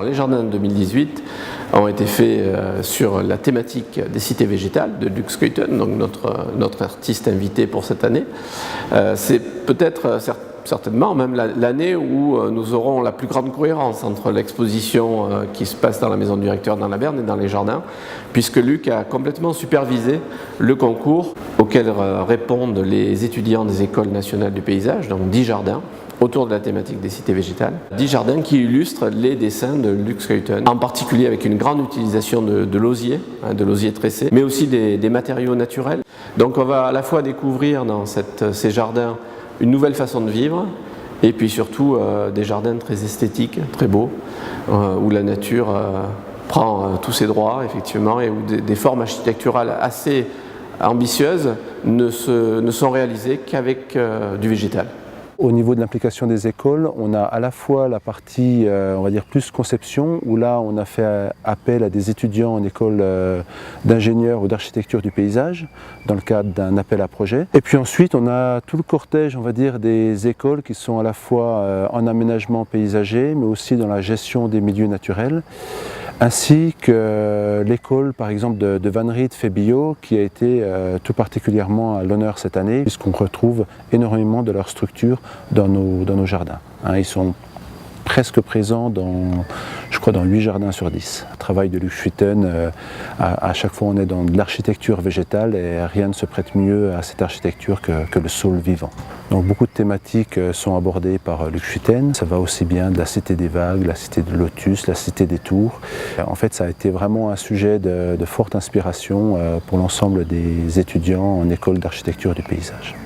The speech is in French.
Alors les jardins de 2018 ont été faits sur la thématique des cités végétales de Luc Skeuten, donc notre artiste invité pour cette année. C'est peut-être certainement même l'année où nous aurons la plus grande cohérence entre l'exposition qui se passe dans la maison du directeur dans la Berne et dans les jardins, puisque Luc a complètement supervisé le concours auquel répondent les étudiants des écoles nationales du paysage, donc 10 jardins autour de la thématique des cités végétales. 10 jardins qui illustrent les dessins de Luc Skeuten, en particulier avec une grande utilisation de l'osier, de l'osier tressé, mais aussi des matériaux naturels. Donc on va à la fois découvrir dans ces jardins une nouvelle façon de vivre, et puis surtout des jardins très esthétiques, très beaux, où la nature prend tous ses droits, effectivement, et où des formes architecturales assez ambitieuses ne sont réalisées qu'avec du végétal. Au niveau de l'implication des écoles, on a à la fois la partie, on va dire, plus conception, où là on a fait appel à des étudiants en école d'ingénieurs ou d'architecture du paysage, dans le cadre d'un appel à projet. Et puis ensuite on a tout le cortège, on va dire, des écoles qui sont à la fois en aménagement paysager, mais aussi dans la gestion des milieux naturels, ainsi que l'école par exemple de Van Riet Febio, qui a été tout particulièrement à l'honneur cette année, puisqu'on retrouve énormément de leur structure dans nos jardins. Ils sont presque présents je crois, dans 8 jardins sur 10. Le travail de Luc Skeuten, à chaque fois on est dans de l'architecture végétale et rien ne se prête mieux à cette architecture que le sol vivant. Donc beaucoup de thématiques sont abordées par Luc Skeuten. Ça va aussi bien de la cité des vagues, la cité de Lotus, la cité des tours. En fait, ça a été vraiment un sujet de forte inspiration pour l'ensemble des étudiants en école d'architecture du paysage.